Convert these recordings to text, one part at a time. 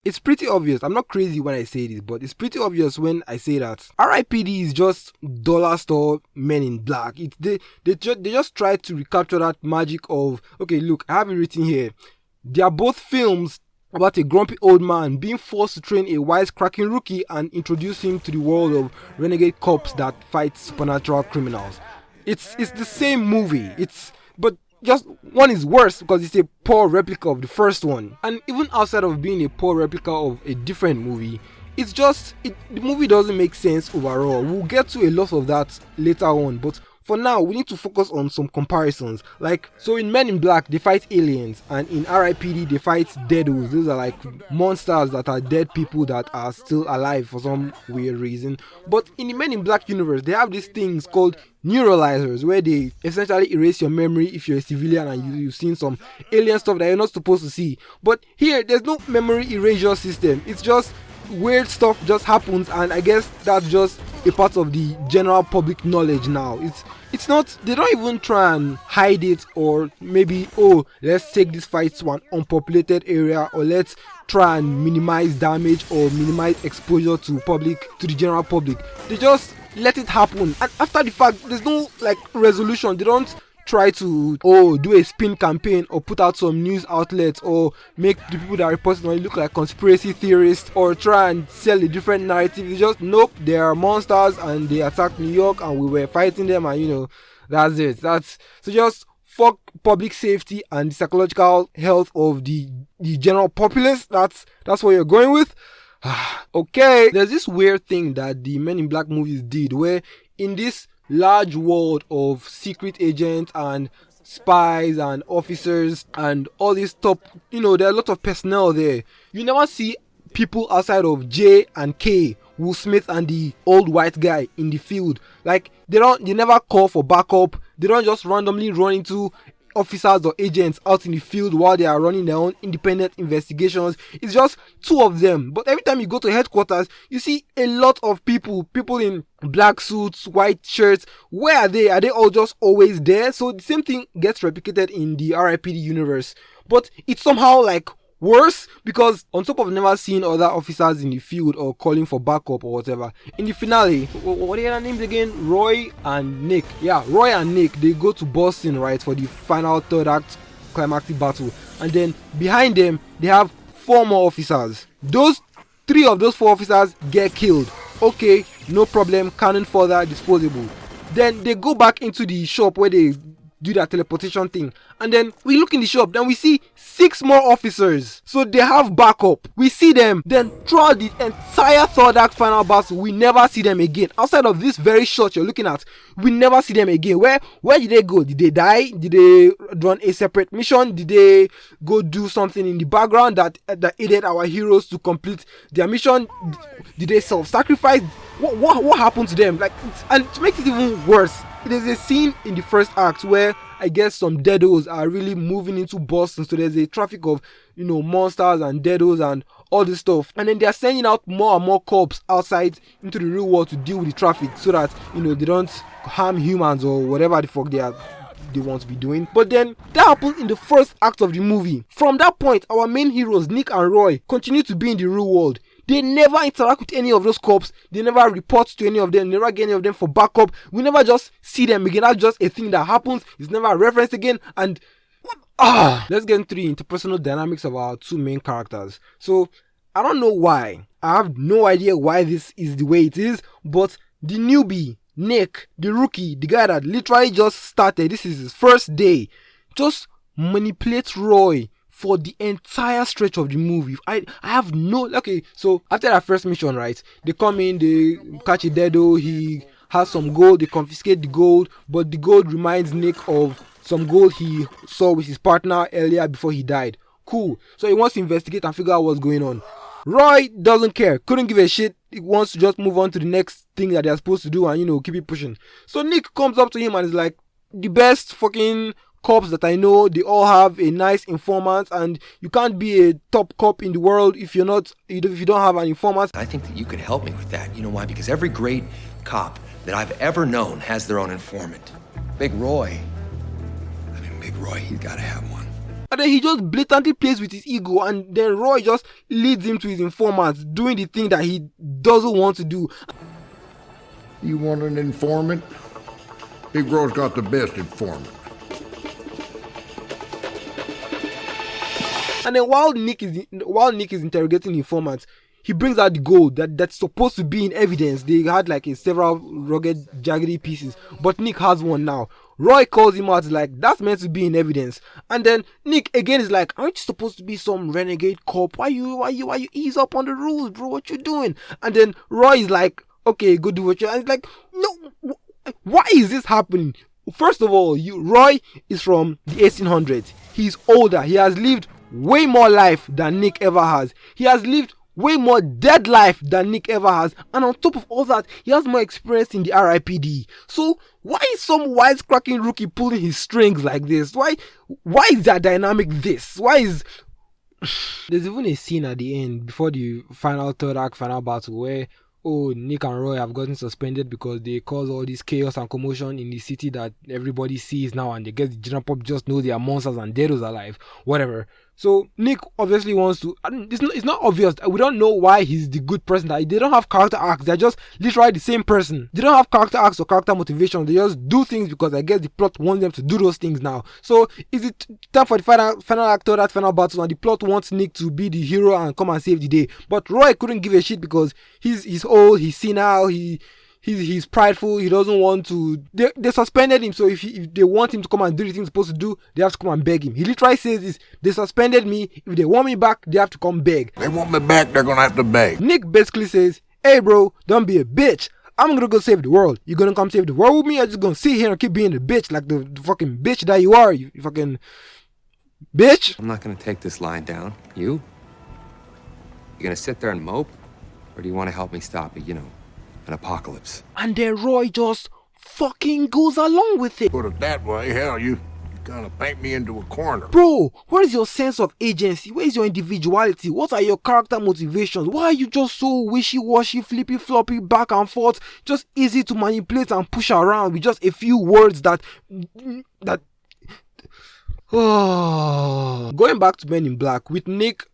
It's pretty obvious. I'm not crazy when I say this, but it's pretty obvious when I say that RIPD is just dollar store Men in Black. They just try to recapture that magic of, okay, look, I have it written here. They are both films about a grumpy old man being forced to train a wisecracking rookie and introduce him to the world of renegade cops that fight supernatural criminals. It's the same movie. But just one is worse because it's a poor replica of the first one. And even outside of being a poor replica of a different movie, the movie doesn't make sense overall. We'll get to a lot of that later on, but for now, we need to focus on some comparisons. So in Men in Black, they fight aliens, and in RIPD, they fight deados. Those are like monsters that are dead people that are still alive for some weird reason. But in the Men in Black universe, they have these things called neuralizers, where they essentially erase your memory if you're a civilian and you've seen some alien stuff that you're not supposed to see. But here, there's no memory erasure system. It's just weird stuff just happens, and I guess that's just a part of the general public knowledge now. It's not, they don't even try and hide it, or maybe, oh, let's take this fight to an unpopulated area, or let's try and minimize damage or minimize exposure to the general public. They just let it happen, and after the fact, there's no resolution. They don't try to do a spin campaign or put out some news outlets or make the people that report it look like conspiracy theorists or try and sell a different narrative. It's just, nope, they are monsters and they attacked New York and we were fighting them, and that's it. So just fuck public safety and the psychological health of the general populace. That's what you're going with. Okay, there's this weird thing that the Men in Black movies did, where in this large world of secret agents and spies and officers and all this top, there are a lot of personnel there. You never see people outside of J and K, Will Smith and the old white guy in the field. They never call for backup. They don't just randomly run into officers or agents out in the field while they are running their own independent investigations. It's just two of them. But every time you go to headquarters, you see a lot of people in black suits, white shirts. Where are they? Are they all just always there? So the same thing gets replicated in the RIPD universe. But it's somehow worse, because on top of never seeing other officers in the field or calling for backup or whatever, in the finale, what are their names again? Roy and Nick. Yeah, Roy and Nick, they go to Boston, right, for the final third act climactic battle, and then behind them they have 4 more officers. 3 of those 4 officers get killed. Okay, no problem, cannon fodder, disposable. Then they go back into the shop where they do that teleportation thing, and then we look in the shop, then we see 6 more officers, so they have backup. We see them, then throughout the entire third act final battle, we never see them again. Outside of this very shot you're looking at, we never see them again. Where did they go? Did they die? Did they run a separate mission? Did they go do something in the background that aided our heroes to complete their mission? Did they self-sacrifice? What happened to them? And to make it even worse, there's a scene in the first act where I guess some deados are really moving into Boston, so there's a traffic of monsters and deados and all this stuff, and then they're sending out more and more cops outside into the real world to deal with the traffic so that they don't harm humans or whatever the fuck they want to be doing. But then that happened in the first act of the movie. From that point, our main heroes Nick and Roy continue to be in the real world. They never interact with any of those cops. They never report to any of them. Never get any of them for backup. We never just see them again. That's just a thing that happens. It's never referenced again. And let's get into the interpersonal dynamics of our 2 main characters. So I don't know why. I have no idea why this is the way it is. But the newbie, Nick, the rookie, the guy that literally just started, this is his first day, just manipulates Roy for the entire stretch of the movie. I have no... Okay, so after that first mission, right, they come in, they catch a deado, he has some gold, they confiscate the gold, but the gold reminds Nick of some gold he saw with his partner earlier before he died. Cool. So he wants to investigate and figure out what's going on. Roy doesn't care, couldn't give a shit. He wants to just move on to the next thing that they're supposed to do and, keep it pushing. So Nick comes up to him and is like, the best fucking cops that I know, they all have a nice informant, and you can't be a top cop in the world if you don't have an informant. I think that you could help me with that. You know why? Because every great cop that I've ever known has their own informant. Big Roy, he's got to have one. And then he just blatantly plays with his ego, and then Roy just leads him to his informants doing the thing that he doesn't want to do. You want an informant? Big Roy's got the best informant. And then while Nick is interrogating informants, he brings out the gold that's supposed to be in evidence. They had like several rugged, jaggedy pieces, but Nick has one now. Roy calls him out, like, that's meant to be in evidence. And then Nick again is like, aren't you supposed to be some renegade cop? Why you ease up on the rules, bro? What you doing? And then Roy is like, okay, go do what you. And it's like, no, why is this happening? First of all, Roy is from the 1800s. He's older. He has lived way more life than Nick ever has. He has lived way more dead life than Nick ever has, and on top of all that, he has more experience in the RIPD. So why is some wisecracking rookie pulling his strings like this? Why is that dynamic this? Why is there's even a scene at the end before the third act final battle where Nick and Roy have gotten suspended because they cause all this chaos and commotion in the city that everybody sees now, and they get the general pop just know they are monsters and Dedo's alive, whatever. So Nick obviously wants to. It's not obvious. We don't know why he's the good person. They don't have character arcs. They're just literally the same person. They don't have character arcs or character motivation. They just do things because I guess the plot wants them to do those things now. So is it time for the final act or that final battle, and the plot wants Nick to be the hero and come and save the day? But Roy couldn't give a shit because he's old, he's senile, he's prideful, he doesn't want to. They suspended him, so if they want him to come and do the things he's supposed to do, they have to come and beg him. He literally says this: they suspended me, if they want me back, they have to come beg. They want me back, they're gonna have to beg. Nick basically says, hey bro, don't be a bitch. I'm gonna go save the world. You gonna come save the world with me, or just gonna sit here and keep being a bitch like the fucking bitch that you are, you fucking bitch? I'm not gonna take this lying down. You gonna sit there and mope? Or do you want to help me stop it, an apocalypse? And then Roy just fucking goes along with it. Put it that way, hell, you kind of paint me into a corner. Bro, where is your sense of agency? Where is your individuality? What are your character motivations? Why are you just so wishy-washy, flippy-floppy, back and forth, just easy to manipulate and push around with just a few words that Going back to Men in Black with with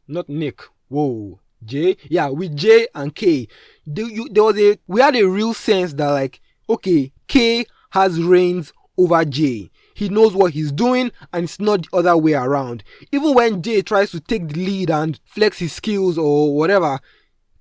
Jay and K, we had a real sense that, like, okay, K has reins over Jay. He knows what he's doing, and it's not the other way around. Even when Jay tries to take the lead and flex his skills or whatever,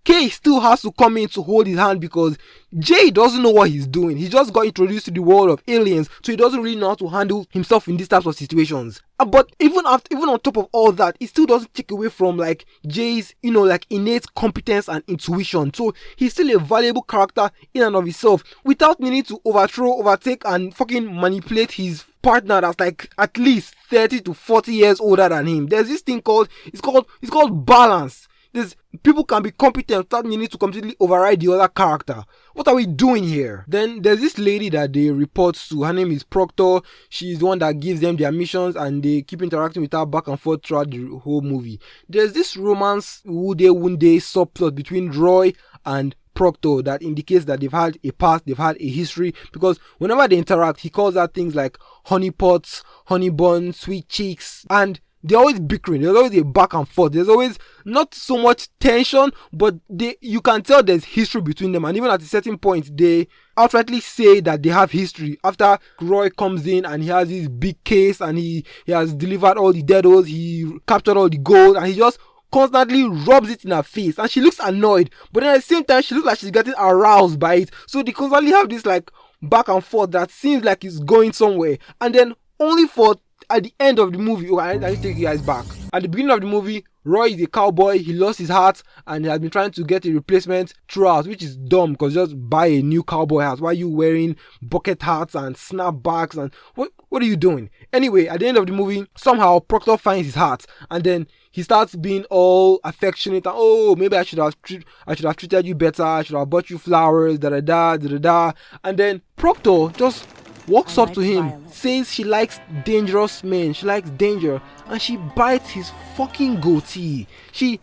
K still has to come in to hold his hand because Jay doesn't know what he's doing. He just got introduced to the world of aliens, so he doesn't really know how to handle himself in these types of situations. But even on top of all that, it still doesn't take away from, like, Jay's, innate competence and intuition. So he's still a valuable character in and of himself without needing to overtake and fucking manipulate his partner that's like at least 30 to 40 years older than him. There's this thing called balance. People can be competent without needing to completely override the other character. What are we doing here? Then there's this lady that they report to. Her name is Proctor. She's the one that gives them their missions, and they keep interacting with her back and forth throughout the whole movie. There's this romance Wunde subplot between Roy and Proctor that indicates that they've had a past, they've had a history, because whenever they interact, he calls out things like honey pots, honey buns, sweet cheeks, and they're always bickering. There's always a back and forth. There's always not so much tension, but you can tell there's history between them. And even at a certain point, they outrightly say that they have history. After Roy comes in and he has this big case and he has delivered all the deados, he captured all the gold, and he just constantly rubs it in her face. And she looks annoyed, but then at the same time, she looks like she's getting aroused by it. So they constantly have this like back and forth that seems like it's going somewhere. And then only for at the end of the movie, I need to take you guys back. At the beginning of the movie, Roy is a cowboy. He lost his hat and he has been trying to get a replacement throughout, which is dumb because just buy a new cowboy hat. Why are you wearing bucket hats and snapbacks and what are you doing? Anyway, at the end of the movie, somehow Proctor finds his hat and then he starts being all affectionate and, oh, maybe I should have treated you better. I should have bought you flowers, and then Proctor just walks up to him, says she likes dangerous men, she likes danger, and she bites his fucking goatee. She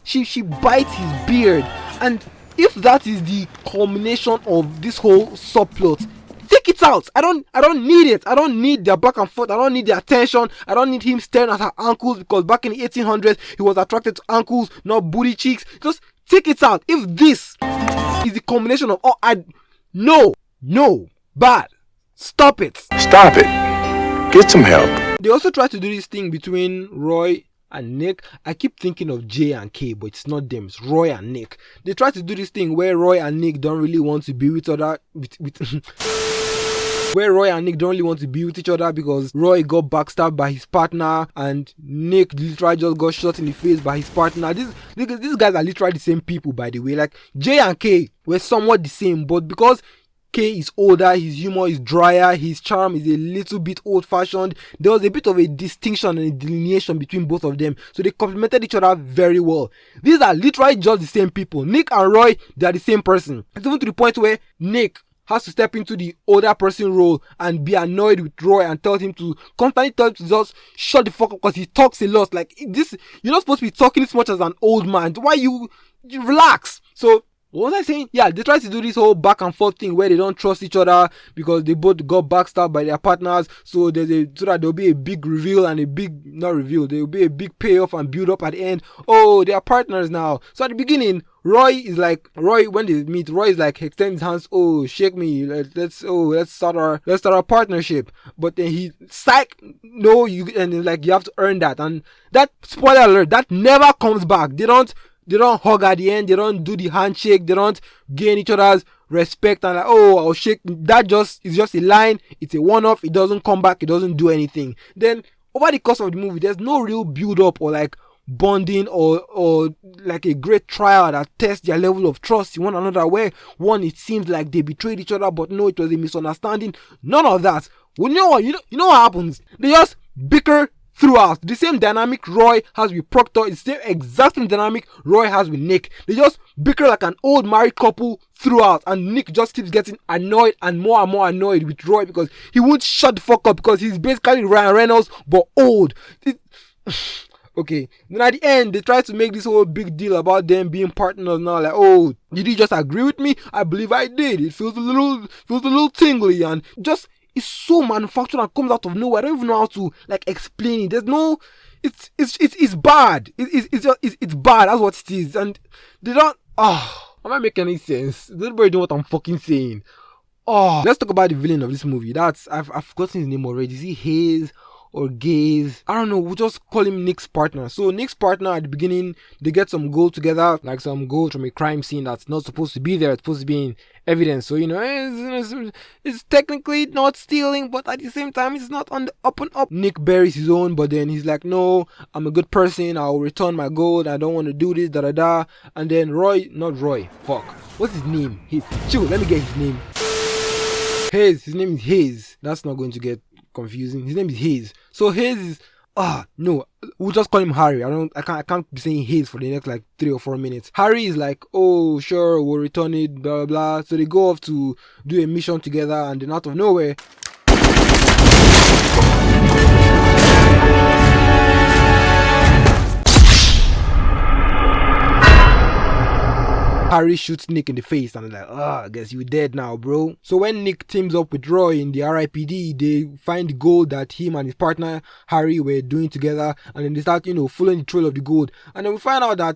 bites his beard. And if that is the culmination of this whole subplot, take it out. I don't need it. I don't need their back and forth. I don't need their attention. I don't need him staring at her ankles, because back in the 1800s he was attracted to ankles, not booty cheeks. Just take it out. If this is the combination of all, no, bad. Stop it. Stop it. Get some help. They also try to do this thing between Roy and Nick. I keep thinking of J and K, but it's not them. It's Roy and Nick. They try to do this thing where Roy and Nick don't really want to be with where Roy and Nick don't really want to be with each other because Roy got backstabbed by his partner and Nick literally just got shot in the face by his partner. These guys are literally the same people, by the way. Like, J and K were somewhat the same, but because K is older, his humor is drier, his charm is a little bit old-fashioned, there was a bit of a distinction and a delineation between both of them, so they complemented each other very well. These are literally just the same people. Nick and Roy, they are the same person. It's even to the point where Nick has to step into the older person role and be annoyed with Roy and constantly tell him to just shut the fuck up because he talks a lot. Like, this, you're not supposed to be talking as much as an old man. Why you relax? So, what was I saying? Yeah, they try to do this whole back and forth thing where they don't trust each other because they both got backstabbed by their partners. So that there'll be a big reveal and there will be a big payoff and build up at the end. Oh, they are partners now. So at the beginning, when they meet, Roy is like, extend his hands. Oh, shake me. Let's start our partnership. But then you have to earn that. And that, spoiler alert, that never comes back. They don't hug at the end. They don't do the handshake. They don't gain each other's respect and like, oh, I'll shake. That is just a line. It's a one-off. It doesn't come back. It doesn't do anything. Then over the course of the movie, there's no real build-up or like bonding or like a great trial that tests their level of trust in one another, where it seems like they betrayed each other, but no, it was a misunderstanding. None of that. Well, you know what happens? They just bicker throughout. The same dynamic Roy has with Proctor is the same exact same dynamic Roy has with Nick. They just bicker like an old married couple throughout, and Nick just keeps getting annoyed and more annoyed with Roy because he won't shut the fuck up because he's basically Ryan Reynolds but old. Okay, then at the end they try to make this whole big deal about them being partners now. Like, oh, did you just agree with me? I believe I did. It feels a little tingly and just. It's so manufactured and comes out of nowhere. I don't even know how to like explain it. There's no, it's bad. It's bad. That's what it is. And they don't. Am I making any sense? Does anybody know what I'm fucking saying? Let's talk about the villain of this movie. I've forgotten his name already. Is he Hayes or Gaze? I don't know. We'll just call him Nick's partner. So Nick's partner at the beginning, they get some gold together, like some gold from a crime scene that's not supposed to be there. It's supposed to be in evidence. So, it's technically not stealing, but at the same time, it's not on the up and up. Nick buries his own, but then he's like, no, I'm a good person. I'll return my gold. I don't want to do this, da. And then what's his name? Let me get his name. Hayes. His name is Hayes. That's not going to get confusing. His name is Hayes. So Hayes is no, we'll just call him Harry. I can't be saying Hayes for the next like 3 or 4 minutes. Harry is like, oh sure, we'll return it, blah blah blah. So they go off to do a mission together, and then out of nowhere, Harry shoots Nick in the face and like, I guess you're dead now, bro. So when Nick teams up with Roy in the RIPD, they find the gold that him and his partner Harry were doing together, and then they start, following the trail of the gold. And then we find out that,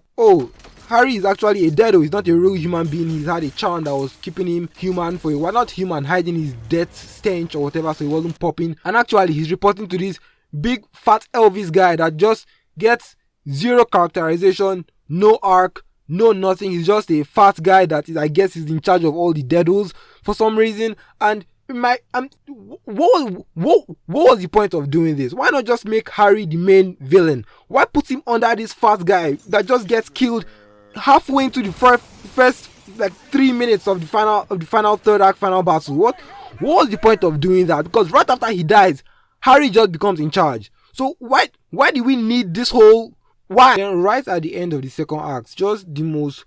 Harry is actually a deado. He's not a real human being. He's had a charm that was keeping him human for a while. Not human, hiding his death stench or whatever, so he wasn't popping. And actually, he's reporting to this big fat Elvis guy that just gets zero characterization, no arc, no nothing. He's just a fat guy that is, I guess, is in charge of all the deados for some reason. And what was the point of doing this? Why not just make Harry the main villain? Why put him under this fat guy that just gets killed halfway into the first like 3 minutes of the final third act final battle? What was the point of doing that? Because right after he dies, Harry just becomes in charge. So why do we need this whole? Why? Then right at the end of the second act, just the most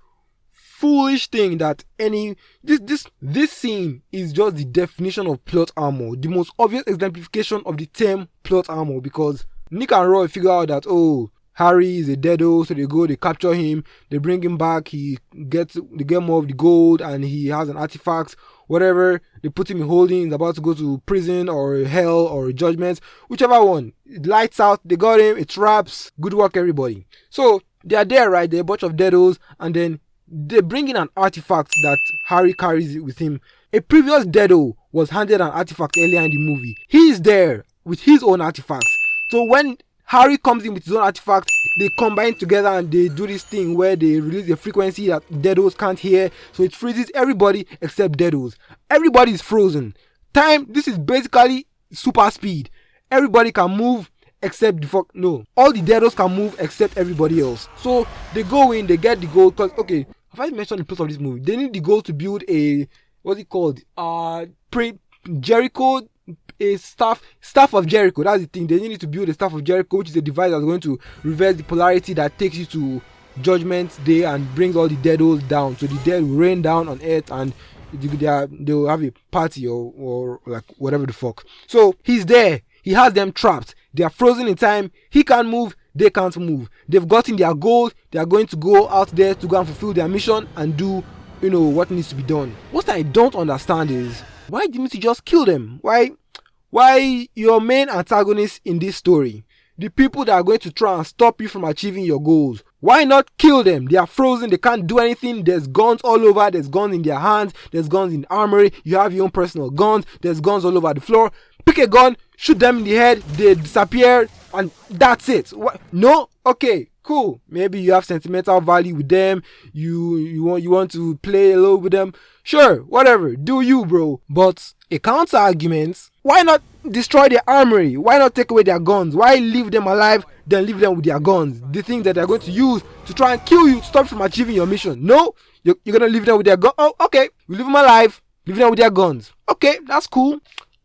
foolish thing that this scene is just the definition of plot armor, the most obvious exemplification of the term plot armor, because Nick and Roy figure out that Harry is a deado, so they capture him, they bring him back, they get more of the gold, and he has an artifact whatever. They put him in holding, he's about to go to prison or hell or judgment, whichever one. It lights out, they got him, it wraps. Good work, everybody. So they are there, right? They're a bunch of deados, and then they bring in an artifact that Harry carries with him. A previous deado was handed an artifact earlier in the movie. He is there with his own artifacts. So when Harry comes in with his own artifact, they combine together and they do this thing where they release a frequency that deados can't hear. So it freezes everybody except deados. Everybody is frozen. This is basically super speed. Everybody can move except all the deados can move except everybody else. So they go in, they get the gold, because okay, have I mentioned the plot of this movie? They need the gold to build a, what's it called? Jericho, a staff of Jericho. That's the thing. They need to build a staff of Jericho, which is a device that's going to reverse the polarity that takes you to Judgment Day and brings all the deados down. So the dead will rain down on Earth and they'll have a party or like whatever the fuck. So he's there. He has them trapped. They are frozen in time. He can't move. They can't move. They've gotten their gold. They are going to go out there to go and fulfill their mission and do, what needs to be done. What I don't understand is, why didn't you just kill them? Why your main antagonists in this story, the people that are going to try and stop you from achieving your goals, why not kill them? They are frozen, they can't do anything. There's guns all over, there's guns in their hands, there's guns in the armory, you have your own personal guns, there's guns all over the floor. Pick a gun, shoot them in the head, they disappear, and that's it. What? No? Okay, cool. Maybe you have sentimental value with them, you want to play a little with them. Sure, whatever, do you, bro. But a counter argument, why not destroy their armory? Why not take away their guns? Why leave them alive, then leave them with their guns? The thing that they're going to use to try and kill you to stop from achieving your mission. No, you're going to leave them with their guns. Oh, okay, we leave them alive, leave them with their guns. Okay, that's cool.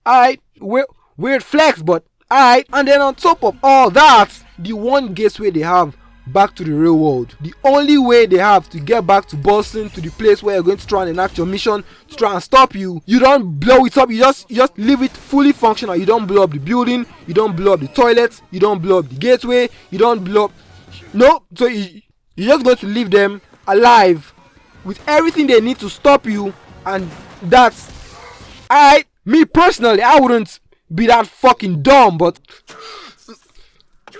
Alright, weird flex, but alright. And then on top of all that, the one gateway they have back to the real world, the only way they have to get back to Boston, to the place where you're going to try and enact your mission to try and stop you don't blow it up. You just leave it fully functional. You don't blow up the building, you don't blow up the toilets, you don't blow up the gateway, you don't blow up, no. So you're just going to leave them alive with everything they need to stop you. And that's alright. Me personally, I wouldn't be that fucking dumb, but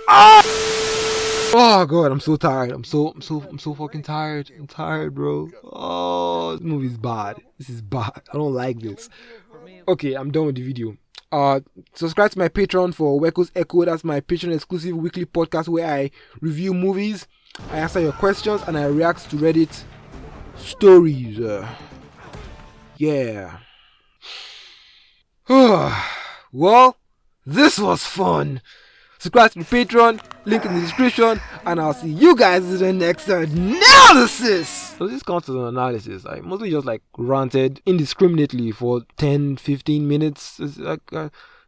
oh god, I'm so tired. I'm so fucking tired. I'm tired, bro. Oh, this movie is bad. This is bad. I don't like this. Okay, I'm done with the video. Subscribe to my Patreon for Weko's Echo. That's my Patreon exclusive weekly podcast where I review movies, I answer your questions, and I react to Reddit stories. Yeah. Well, this was fun. Subscribe to the Patreon, link in the description, and I'll see you guys in the next analysis. So this counts as an analysis. I mostly just like ranted indiscriminately for 10-15 minutes. It's like,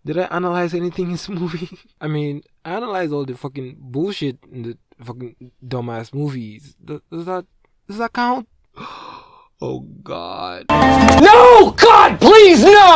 did I analyze anything in this movie? I mean, I analyzed all the fucking bullshit in the fucking dumbass movies. Does that count? Oh god. No! God, please, no!